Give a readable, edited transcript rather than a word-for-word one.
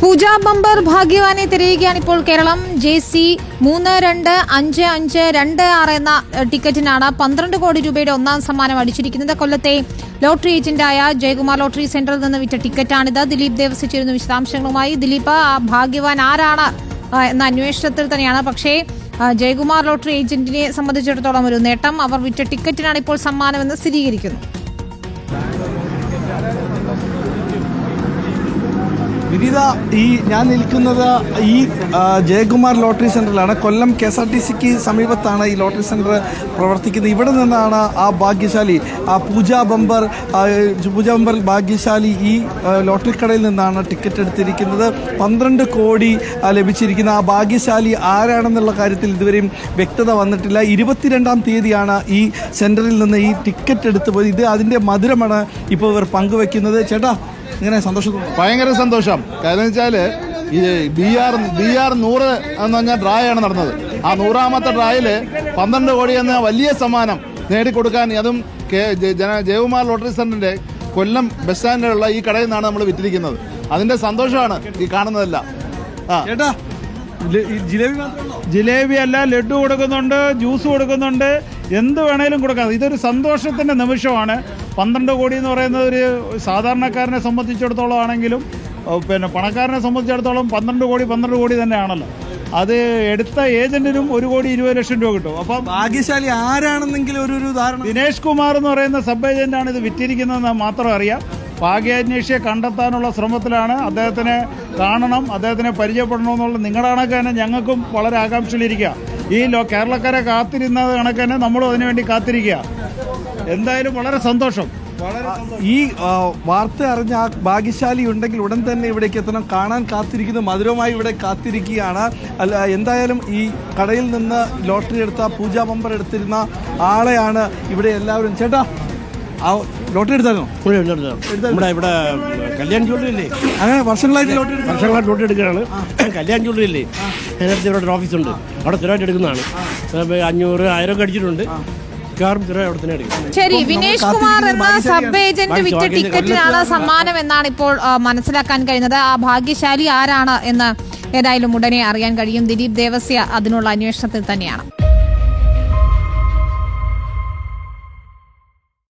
പൂജാ bumper ഭാഗ്യവാനെ തിരയുകയാണ് ഇപ്പോൾ Keralam. JC 325526 എന്ന ടിക്കറ്റിനാണ് 12 കോടി രൂപയുടെ ഒന്നാം സമ്മാനം അടിച്ചിരിക്കുന്നത്. കൊല്ലത്തെ ലോട്ടറി ഏജന്റായ ജയകുമാർ ലോട്ടറി സെന്ററിൽ നിന്ന് വിറ്റ ടിക്കറ്റാണിത്. ദിലീപ് ദേവസ്യ ചേരുന്ന വിശദാംശങ്ങളുമായി. ദിലീപ്, ഭാഗ്യവാൻ ആരാണ് എന്ന അന്വേഷണത്തിൽ തന്നെയാണ്. പക്ഷേ ജയകുമാർ ലോട്ടറി ഏജന്റിനെ സംബന്ധിച്ചിടത്തോളം ഒരു നേട്ടം, അവർ വിറ്റ ടിക്കറ്റിനാണ് ഇപ്പോൾ സമ്മാനമെന്ന് സ്ഥിരീകരിക്കുന്നു. വിനീത, ഞാൻ നിൽക്കുന്നത് ജയകുമാർ ലോട്ടറി സെൻ്ററിലാണ്. കൊല്ലം KSRTCക്ക് സമീപത്താണ് ഈ ലോട്ടറി സെൻ്റർ പ്രവർത്തിക്കുന്നത്. ഇവിടെ നിന്നാണ് ആ ഭാഗ്യശാലി, പൂജാ ബമ്പർ ഭാഗ്യശാലി ഈ ലോട്ടറി കടയിൽ നിന്നാണ് ടിക്കറ്റ് എടുത്തിരിക്കുന്നത്. 12 കോടി ലഭിച്ചിരിക്കുന്ന ആ ഭാഗ്യശാലി ആരാണെന്നുള്ള കാര്യത്തിൽ ഇതുവരെയും വ്യക്തത വന്നിട്ടില്ല. 22-ാം തീയതിയാണ് ഈ സെൻ്ററിൽ നിന്ന് ഈ ടിക്കറ്റ് എടുത്തു പോയത്. ഇത് അതിൻ്റെ മധുരമാണ് ഇപ്പോൾ ഇവർ പങ്കുവെക്കുന്നത്. ചേട്ടാ, ഇങ്ങനെ സന്തോഷം? ഭയങ്കര സന്തോഷം. കാരണം വെച്ചാൽ ഈ BR 100 എന്ന് പറഞ്ഞാൽ ഡ്രായാണ് നടന്നത്. ആ 100ാമത്തെ ഡ്രായിൽ 12 കോടി എന്ന വലിയ സമ്മാനം നേടിക്കൊടുക്കാൻ, അതും ജയകുമാർ ലോട്ടറി സെന്ററിന്റെ കൊല്ലം ബസ് സ്റ്റാൻഡിലുള്ള ഈ കടയിൽ നിന്നാണ് നമ്മൾ വിറ്റിരിക്കുന്നത്. അതിന്റെ സന്തോഷമാണ് ഈ കാണുന്നതല്ല. ചേട്ടാ, ജിലേബി അല്ല, ലഡു കൊടുക്കുന്നുണ്ട്, ജ്യൂസ് കൊടുക്കുന്നുണ്ട്, എന്ത് വേണേലും കൊടുക്കാം. ഇതൊരു സന്തോഷത്തിൻ്റെ നിമിഷമാണ്. 12 കോടി എന്ന് പറയുന്നത് ഒരു സാധാരണക്കാരനെ സംബന്ധിച്ചിടത്തോളം ആണെങ്കിലും പിന്നെ പണക്കാരനെ സംബന്ധിച്ചിടത്തോളം 12 കോടി തന്നെയാണല്ലോ. അത് എടുത്ത ഏജന്റിനും 1,20,00,000 രൂപ കിട്ടും. അപ്പം ഭാഗ്യശാലി ആരാണെന്നെങ്കിലും ഒരു ഉദാഹരണം. ദിനേഷ് കുമാർ എന്ന് പറയുന്ന സബ് ഏജന്റാണ് ഇത് വിറ്റിരിക്കുന്നതെന്ന് മാത്രം അറിയാം. ഭാഗ്യാന്വേഷിയെ കണ്ടെത്താനുള്ള ശ്രമത്തിലാണ്. അദ്ദേഹത്തിനെ കാണണം, അദ്ദേഹത്തിനെ പരിചയപ്പെടണമെന്നുള്ള നിങ്ങളുടെ കണക്ക് തന്നെ ഞങ്ങൾക്കും വളരെ ആകാംക്ഷയിലിരിക്കുക. ഈ കേരളക്കാരെ കാത്തിരുന്നത് കണക്ക് തന്നെ നമ്മളും അതിനുവേണ്ടി കാത്തിരിക്കുക. എന്തായാലും വളരെ സന്തോഷം. ഈ വാർത്ത അറിഞ്ഞ ആ ഭാഗ്യശാലി ഉണ്ടെങ്കിൽ ഉടൻ തന്നെ ഇവിടേക്ക് എത്തണം. കാണാൻ കാത്തിരിക്കുന്ന, മധുരമായി ഇവിടെ കാത്തിരിക്കുകയാണ്. എന്തായാലും ഈ കടയിൽ നിന്ന് ലോട്ടറി എടുത്ത, പൂജാ ബമ്പർ എടുത്തിരുന്ന ആളെയാണ് ഇവിടെ എല്ലാവരും. ചേട്ടാ, ലോട്ടറി എടുത്താലോ? നമ്മുടെ ഇവിടെ കല്യാൺ ജ്വല്ലറി ഇല്ലേ, അങ്ങനെ വർഷങ്ങളായിട്ട് ലോട്ടറി എടുക്കുകയാണ്. കല്യാൺ ജ്വല്ലറി ഇല്ലേ, അതിനടുത്ത് ഇവിടെ ഒരു ഓഫീസുണ്ട്, അവിടെ സ്ഥിരമായിട്ട് എടുക്കുന്നതാണ്. 500, 1000 ഒക്കെ അടിച്ചിട്ടുണ്ട്. ശരി, വിനേഷ് കുമാർ എന്ന സബ് ഏജന്റ് വിറ്റ ടിക്കറ്റിനാണ് സമ്മാനം എന്നാണ് ഇപ്പോൾ മനസ്സിലാക്കാൻ കഴിയുന്നത്. ആ ഭാഗ്യശാലി ആരാണ് എന്ന് ഏതായാലും ഉടനെ അറിയാൻ കഴിയും. ദിലീപ് ദേവസ്യ അതിനുള്ള അന്വേഷണത്തിൽ തന്നെയാണ്.